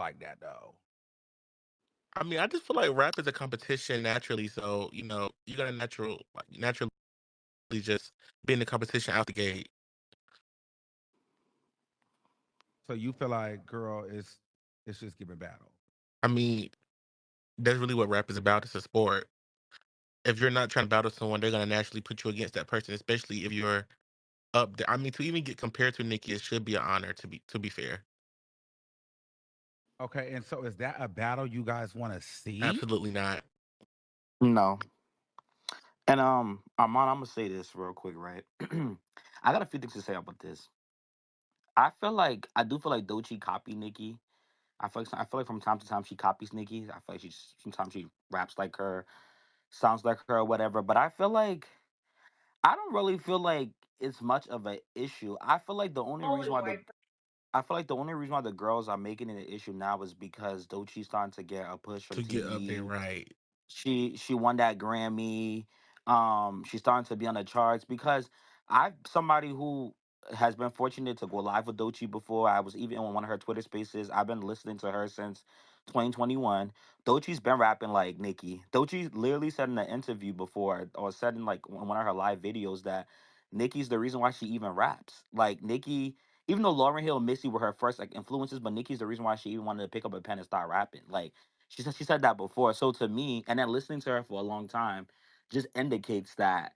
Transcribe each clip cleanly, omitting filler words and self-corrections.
like that though? I mean, I just feel like rap is a competition naturally, so you got to naturally just be in the competition out the gate. So you feel like, girl, it's just giving battle. I mean, that's really what rap is about. It's a sport. If you're not trying to battle someone, they're gonna naturally put you against that person, especially if you're up there. I mean, to even get compared to Nicki, it should be an honor to be fair. Okay, and so is that a battle you guys want to see? Absolutely not. No. And Armand, I'm gonna say this real quick, right? I got a few things to say about this. I do feel like Doechii copied Nicki. I feel like from time to time she copies Nicki. I feel like sometimes she raps like her, sounds like her, or whatever. But I don't really feel like it's much of an issue. I feel like the only reason why the girls are making it an issue now is because Doechii's starting to get a push from To get up there, TV. right? She won that Grammy. She's starting to be on the charts because I've somebody who has been fortunate to go live with Doechii before. I was even on one of her Twitter spaces. I've been listening to her since 2021. Doechii's been rapping like Nicki. Doechii literally said in an interview before, or said in like one of her live videos, that Nicki's the reason why she even raps. Like Nicki, even though Lauryn Hill and Missy were her first like influences, but Nicki's the reason why she even wanted to pick up a pen and start rapping. Like she said that before. So to me, and then listening to her for a long time, just indicates that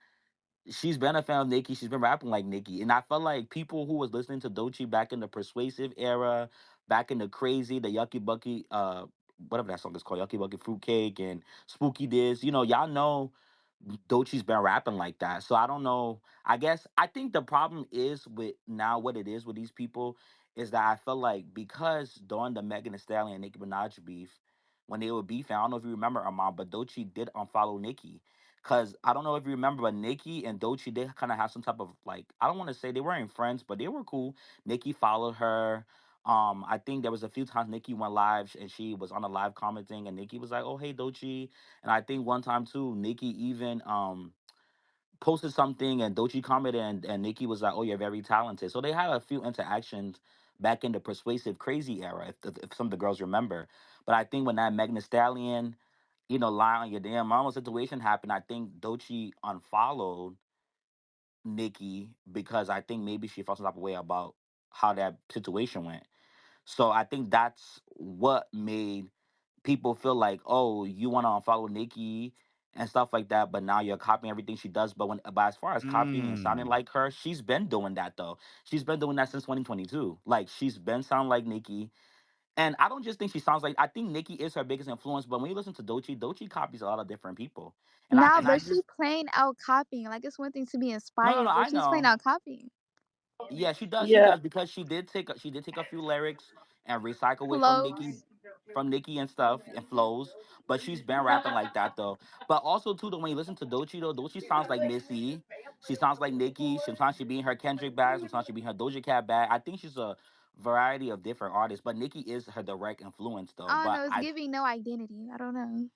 she's been a fan of Nicki. She's been rapping like Nicki, and I felt like people who was listening to Doechii back in the Persuasive era, back in the Crazy, the Yucky Bucky, whatever that song is called, Yucky Bucky Fruitcake and Spooky Diz. Y'all know Doechii's been rapping like that. So I don't know. I think the problem is with now what it is with these people is that I feel like because during the Megan Thee Stallion and Nicki Minaj beef, when they were beefing, I don't know if you remember Armand, but Doechii did unfollow Nicki. Cause I don't know if you remember, but Nicki and Doechii, they kind of have some type of like, I don't want to say they weren't friends, but they were cool. Nicki followed her. I think there was a few times Nicki went live and she was on a live commenting, and Nicki was like, "Oh hey Doechii," and I think one time too, Nicki even posted something and Doechii commented, and Nicki was like, "Oh, you're very talented." So they had a few interactions back in the Persuasive Crazy era, if some of the girls remember. But I think when that Megan Thee Stallion, lie on your damn mama situation happened, I think Doechii unfollowed Nicki because I think maybe she felt some type of way about how that situation went. So I think that's what made people feel like, oh, you want to unfollow Nicki and stuff like that, but now you're copying everything she does. But as far as copying and sounding Mm. like her, she's been doing that though. She's been doing that since 2022. Like she's been sounding like Nicki. And I don't just think she sounds like, I think Nicki is her biggest influence, but when you listen to Doechii, Doechii copies a lot of different people. And I Nah, and I but she just plain out copying. Like it's one thing to be no, inspired, but I she's plain know. out copying. Yeah, she Yeah, does because she did take a few lyrics and recycle it Flows. from Nicki and stuff and flows. But she's been rapping like that though. But also too, when you listen to Doechii though, Doechii sounds like Missy. She sounds like Nicki. Sometimes she be in her Kendrick bag. Sometimes she be in her Doja Cat bag. I think she's a variety of different artists. But Nicki is her direct influence though. I don't But know. It's giving no identity. I don't know.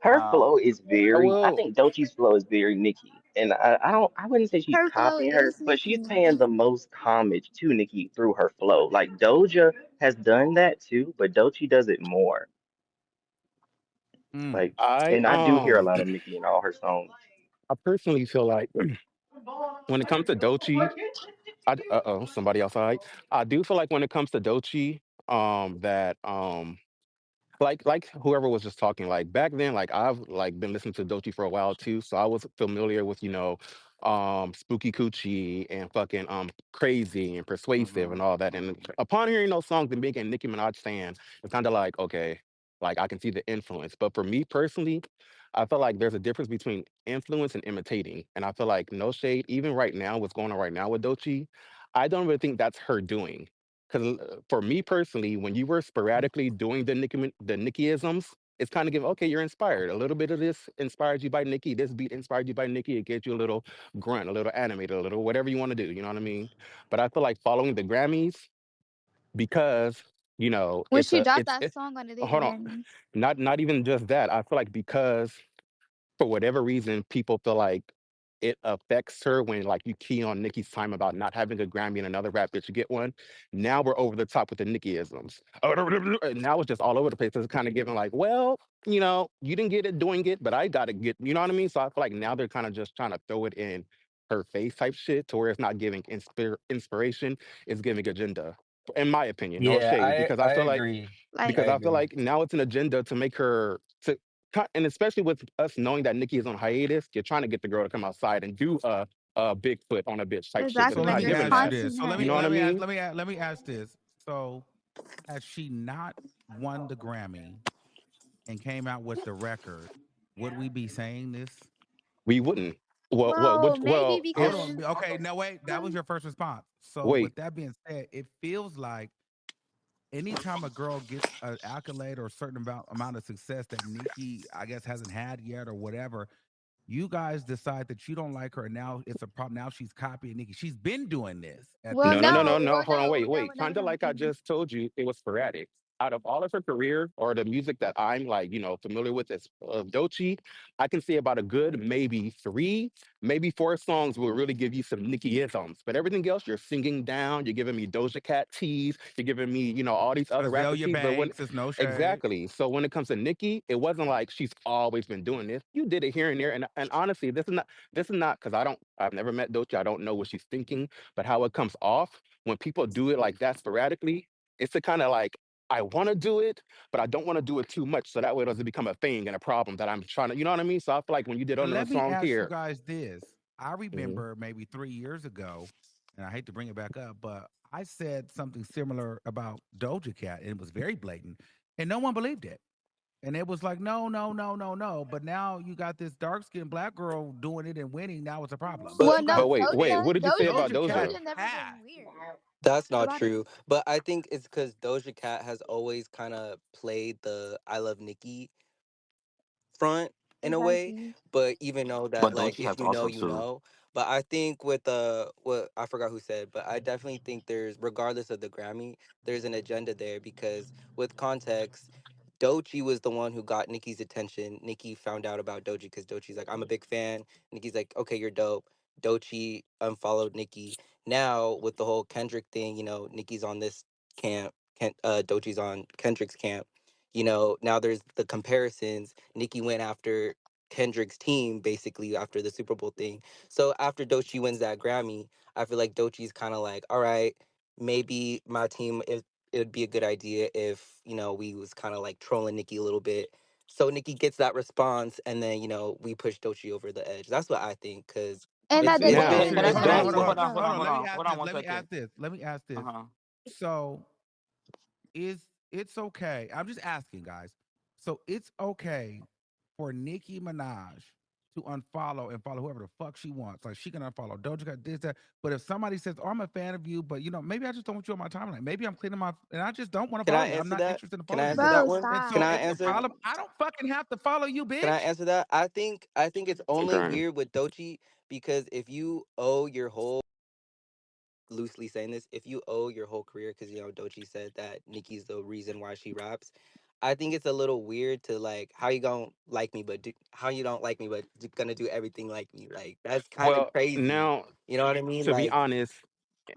her um flow is very. I Well, think Dochi's flow is very Nicki, and I don't. I wouldn't say she's Her flow copying her, is but she's Nicki. paying the most homage to Nicki through her flow. Like Doja has done that too, but Dochi does it more. Mm. Like, I and I do hear a lot of Nicki in all her songs. I personally feel like when it comes to Doechii, uh oh, somebody outside. I do feel like when it comes to Doechii, that like whoever was just talking, like back then, like I've like been listening to Doechii for a while too, so I was familiar with Spooky Coochie and fucking Crazy and Persuasive mhm. and all that. And upon hearing those songs and being a Nicki Minaj fan, it's kind of like, okay, like I can see the influence. But for me personally, I feel like there's a difference between influence and imitating. And I feel like no shade, even right now, what's going on right now with Doechii, I don't really think that's her doing. Because for me personally, when you were sporadically doing the Nickyisms, it's kind of give, okay, you're inspired. A little bit of this inspired you by Nicki. This beat inspired you by Nicki. It gives you a little grunt, a little animated, a little whatever you want to do. You know what I mean? But I feel like following the Grammys because When she dropped it's that song on the day of the hold on, Grammys. not even just that. I feel like because for whatever reason, people feel like it affects her when like you key on Nicki's time about not having a Grammy and another rap bitch you get one. Now we're over the top with the Nickiisms. And now it's just all over the place. It's kind of giving like, well, you didn't get it doing it, but I gotta get, you know what I mean? So I feel like now they're kind of just trying to throw it in her face type shit to where it's not giving inspiration, it's giving agenda. In my opinion, no Yeah, shade, because I agree. Like, I I feel agree. like now it's an agenda to make her to and especially with us knowing that Nikki is on hiatus, you're trying to get the girl to come outside and do a Bigfoot on a bitch type shit, but So exactly, they're let like not me you're giving ask you that. this. taunting So You know her. what I mean? let me ask this. So has she not won the Grammy and came out with the record? Would we be saying this? We wouldn't. Well, maybe Hold If on. because Okay, no wait. That was your first response. So wait, with that being said, it feels like anytime a girl gets an accolade or a certain amount of success that Nikki, I guess, hasn't had yet or whatever, you guys decide that you don't like her. And now it's a problem. Now she's copying Nikki. She's been doing this at well, this no, no, no, point. no, no, no. well, Hold on, no, wait, no, wait. no, Kind of no. like I just told you, it was sporadic. Out of all of her career or the music that I'm like, familiar with as Doechii, I can say about a good maybe three, maybe four songs will really give you some Nicki isms. But everything else, you're singing down, you're giving me Doja Cat teas, you're giving me, all these other rapper Azalea teas. But when Banks is no shade. exactly, so when it comes to Nicki, it wasn't like she's always been doing this. You did it here and there, and honestly, this is not because I've never met Doechii. I don't know what she's thinking, but how it comes off when people do it like that sporadically, it's the kind of like I want to do it, but I don't want to do it too much, so that way it doesn't become a thing and a problem that I'm trying to, you know what I mean? So I feel like when you did But on the let me song ask you here, guys this. I mhm, remember maybe 3 years ago, and I hate to bring it back up, but I said something similar about Doja Cat, and it was very blatant, and no one believed it. And it was like, no, no, no, no, no. But now you got this dark skinned black girl doing it and winning. Now it's a problem. But Well, But you no, guys but wait, believe Doja, what did you say about Doja Cat Doja? Doja never had. been weird that's not about it. true. But I think it's because Doja Cat has always kind of played the I love Nicki front in a way. Exactly. But even though that, But like, Doechii if has you know, also you too. know. But I think with what I forgot who said, but I definitely think there's, regardless of the Grammy, there's an agenda there because with context, Doechii was the one who got Nicki's attention. Nicki found out about Doechii because Doechii's like, I'm a big fan. Nicki's like, okay, you're dope. Doechii unfollowed Nicki. Now with the whole Kendrick thing, Nicki's on this camp. Doechii's on Kendrick's camp. Now there's the comparisons. Nicki went after Kendrick's team basically after the Super Bowl thing. So after Doechii wins that Grammy, I feel like Doechii's kind of like, all right, maybe my team, it would be a good idea if we was kind of like trolling Nicki a little bit. So Nicki gets that response, and then we push Doechii over the edge. That's what I think, because And it's that See, it's doesn't But but been Now can mean I it's can hold I on, been hold ask? on, Hold what. on, hold hold on, on. hold Let me on, ask hold on this. one Let me second. ask this. Let me ask Uh this. huh. So is it's okay. I'm just asking, guys. So it's okay for Nicki Minaj to unfollow and follow whoever the fuck she wants. Like she can unfollow Doja Cat, this, that. But if somebody says, "Oh, I'm a fan of you," but maybe I just don't want you on my timeline. Maybe I'm cleaning my and I just don't want to Can follow I you. I'm answer not that? interested in Can I following answer you. that bro, one? And Can so stop. I it's a answer? problem. I don't fucking have to follow you, Can I bitch. answer that? I think it's only okay. weird with Doechii because if you owe your whole, loosely saying this, if you owe your whole career, because Doechii said that Nicki's the reason why she raps. I think it's a little weird to like how you don't like me, but how you don't like me, but gonna do everything like me. Like that's kind of Well, crazy. now You know what I mean? to be Like, honest,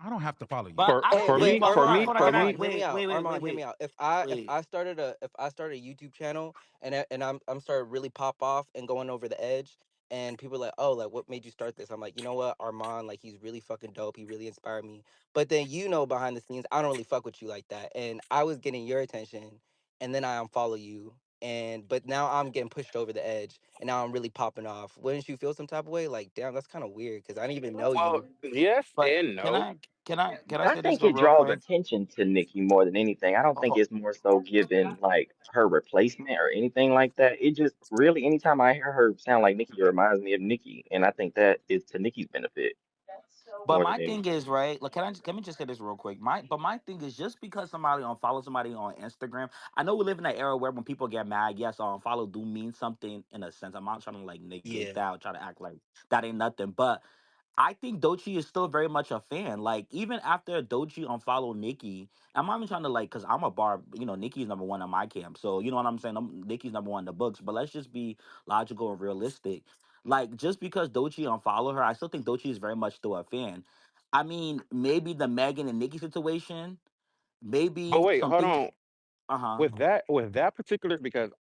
I don't have to follow you. But for I hey, don't for but think. me, But for hold on, me, Armand, hold on. Can for I? Armand, me, hear me Wait, out. wait, wait, wait, Armand, hear wait, me out. If wait. I started a YouTube channel and I'm started really pop off and going over the edge, and people are like, oh, like what made you start this? I'm like, you know what, Armand, like he's really fucking dope. He really inspired me. But then behind the scenes, I don't really fuck with you like that, and I was getting your attention, and then I unfollow you. But now I'm getting pushed over the edge, and now I'm really popping off. Wouldn't you feel some type of way? Like, damn, that's kind of weird because I didn't even know well, you. yes But and can no. I? Can I I say this think though, it real draws quick? attention to Nikki more than anything. I don't think Oh, it's more so given like her replacement or anything like that. It just really, anytime I hear her sound like Nikki, it reminds me of Nikki, and I think that is to Nikki's benefit but more my than thing anything. is right. Like, let me just say this real quick. My thing is just because somebody unfollow somebody on Instagram. I know we live in an era where when people get mad, yes, unfollow do mean something in a sense. I'm not trying to like negate Yeah. that or try to act like that ain't nothing. But I think Doechii is still very much a fan. Like even after Doechii unfollowed Nicki, I'm not even trying to like because I'm a bar. Nicki's number one in my camp. So you know what I'm saying. Nicki's number one in the books. But let's just be logical and realistic. Like just because Doechii unfollowed her, I still think Doechii is very much still a fan. I mean, maybe the Megan and Nikki situation, But maybe wait, some hold things. on. Uh huh. With that particular, because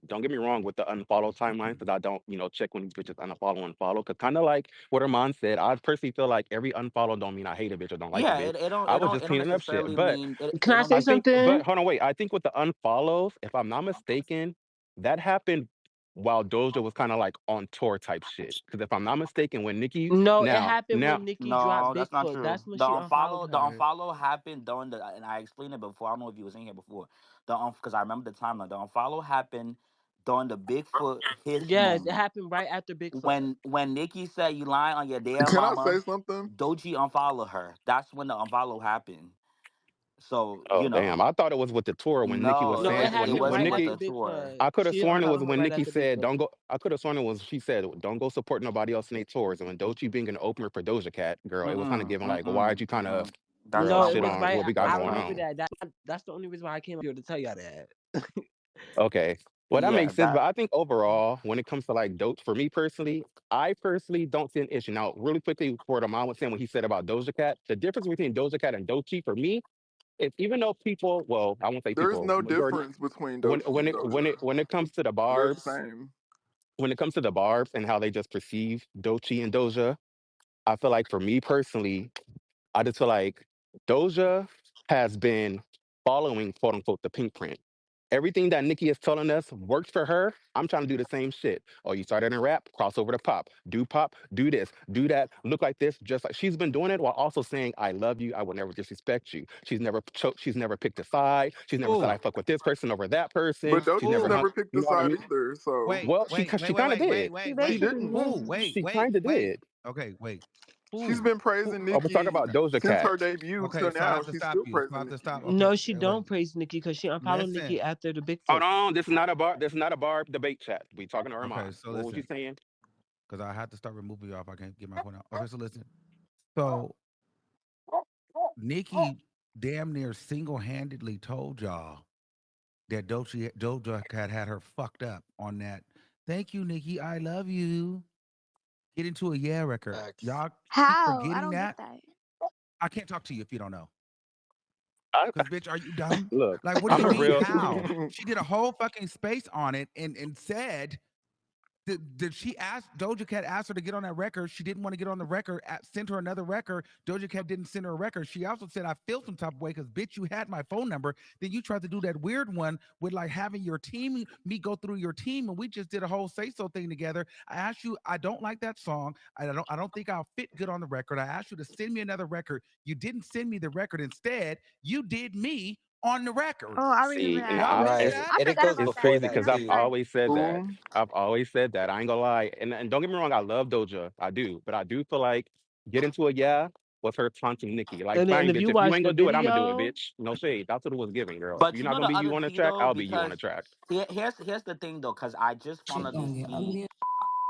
don't get me wrong with the unfollow timeline, because I don't check when these bitches unfollow and follow, because kind of like what Armand said, I personally feel like every unfollow don't mean I hate a bitch or don't like a Yeah, bitch. it don't I it was don't just it don't cleaning up shit. necessarily But mean it. Can It I don't say I think, but something? hold on, wait. I think with the unfollows, if I'm not mistaken, that happened while Doja was kind of like on tour type shit. Because if I'm not mistaken, when Nicki No, it happened now when Nikki dropped No, that's not Bigfoot. true. That's when she unfollowed The her. unfollow happened during the, and I explained it before. I don't know if you was in here before. Because I remember the timeline. The unfollow happened during the Bigfoot hiss Yes, it moment. happened right after Bigfoot. When Nikki said you lying on your dead Can I say mama, something? Doechii unfollowed her. That's when the unfollow happened. So oh damn, I thought it was with the tour when Nicki was no, No, saying it it happened when wasn't right with after the Nicki. tour. Bigfoot. I could have She sworn it was unfollowed her when right Nikki after said, Bigfoot. "Don't go." I could have sworn it was she said, "Don't go supporting nobody else in their tours." And when Doechii being an opener for Doja Cat, girl, it was kind of Mm-mm, giving like, "Why'd mm-mm, you kind of mm-mm. That's real No, not it shit was what. on right. what we got I That's going not. remember on?" that. That's the only reason why I came up here to tell y'all that. Okay, well that Yeah, makes sense. that. But I think overall, when it comes to like Doja, for me personally, I personally don't see an issue. Now, really quickly, for the mom was saying what he said about Doja Cat, the difference between Doja Cat and Doechii for me is even though people, well, I won't say There's people, no majority, difference between Doechii and Doja. when it comes to the They're the barbs, same. when it comes to the barbs and how they just perceive Doechii and Doja, I feel like for me personally, I just feel like Doja has been following quote unquote the pink print. Everything that Nicki is telling us works for her. I'm trying to do the same shit. Oh, you started in rap, cross over to pop, do this, do that, look like this, just like she's been doing it while also saying, I love you, I will never disrespect you. She's never picked a side. She's never said Who? I fuck with this person over that person. But She's Doechii's never Who? hung, never picked you a know what I side mean? either. So Wait, Well, wait, wait, she wait, kind of wait, wait, did. She wait, she wait. basically didn't. Who? did. Wait, She wait, kind of wait. did. Okay, wait. She's Who? been Who? praising I was talking Nicki about Doja since Cat. her debut Okay, till so I now. have to She's stop still you. So I praising have to Nicki. stop. Okay, No, she okay. don't praise Nikki because she unfollowed Nikki Listen. after the Hold Bigfoot. on, this is not a bar. This is not a bar debate chat. We talking to Okay, Armand. so What was you listen, saying? because I had to start removing y'all if I can't get my point out. Okay, so listen. So Nikki damn near single-handedly told y'all that Doja Cat had her fucked up on that. Thank you, Nikki. I love you. Get into a yeah record. Facts. Y'all keep How? I forgetting don't get that. that. I can't talk to you if you don't know. I, Cause bitch, are you dumb? look, Like, what do I'm you a mean? real. How? She did a whole fucking space on it and said did she ask Doja Cat asked her to get on that record? She didn't want to get on the record. Sent her another record. Doja Cat didn't send her a record. She also said, "I feel some type of way because bitch, you had my phone number." Then you tried to do that weird one with like having your team, me go through your team, and we just did a whole say so thing together. I asked you, I don't like that song. I don't think I'll fit good on the record. I asked you to send me another record. You didn't send me the record. Instead, you did me on the record. Oh, I remember See, and that. Y'all remember Right. that? I And it forgot goes about it's that. before crazy I that because remember I've too. that. always said that. Ooh. I've always said that. I ain't gonna lie. And don't get me wrong, I love Doja. I do, but I do feel like get into a yeah with her taunting Nikki. Like, And fine, if bitch. you If you watch ain't the gonna do it, I'm gonna do it, video, bitch. No shade. That's what it was giving, girl. If But you're you not know gonna the be you other on the tea track, though, I'll be you on the because track. here's the thing though, because I just found out this tea.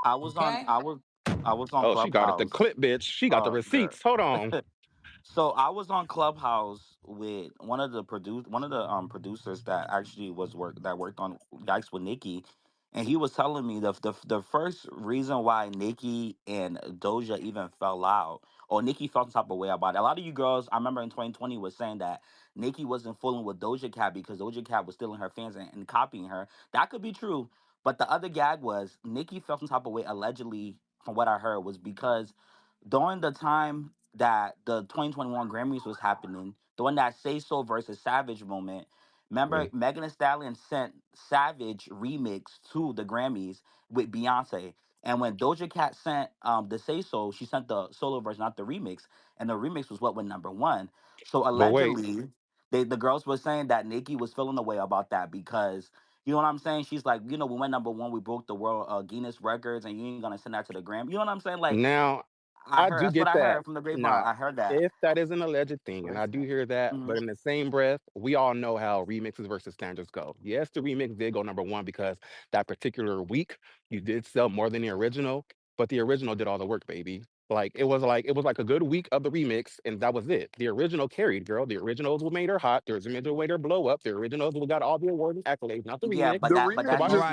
I was on Okay. I was I was on Oh, she got it. The Clubhouse. clip, bitch. She got the Girl. receipts. Hold on. So I was on Clubhouse with one of the producers that actually worked on Yikes with Nikki, and he was telling me the first reason why Nikki and Doja even fell out, or Nikki felt some type of way about it. A lot of you girls, I remember in 2020, was saying that Nikki wasn't fooling with Doja Cat because Doja Cat was stealing her fans and copying her. That could be true, but the other gag was Nikki felt some type of way allegedly, from what I heard, was because during the time that the 2021 Grammys was happening, during that Say So versus Savage moment, remember Mm. Megan Thee Stallion sent Savage remix to the Grammys with Beyonce. And when Doja Cat sent the Say So, she sent the solo version, not the remix. And the remix was what went number one. So But wait, allegedly, the girls were saying that Nicki was feeling the way about that because you know what I'm saying? She's like, you know, we went number one, we broke the world Guinness records, and you ain't gonna send that to the Gram. You know what I'm saying? Like, now I I heard do that's what get I that. heard from the grapevine. Now, I heard that. if that is an alleged thing, and I do hear that, Hmm. but in the same breath, we all know how remixes versus standards go. Yes, the remix did go number one because that particular week you did sell more than the original, but the original did all the work, baby. Like it was like a good week of the remix, and that was it. The original carried, girl. The originals what made her hot. The original made her blow up. The originals what got all the awards and accolades, not the Yeah, remix. but The that but So that remix why? All just Nicki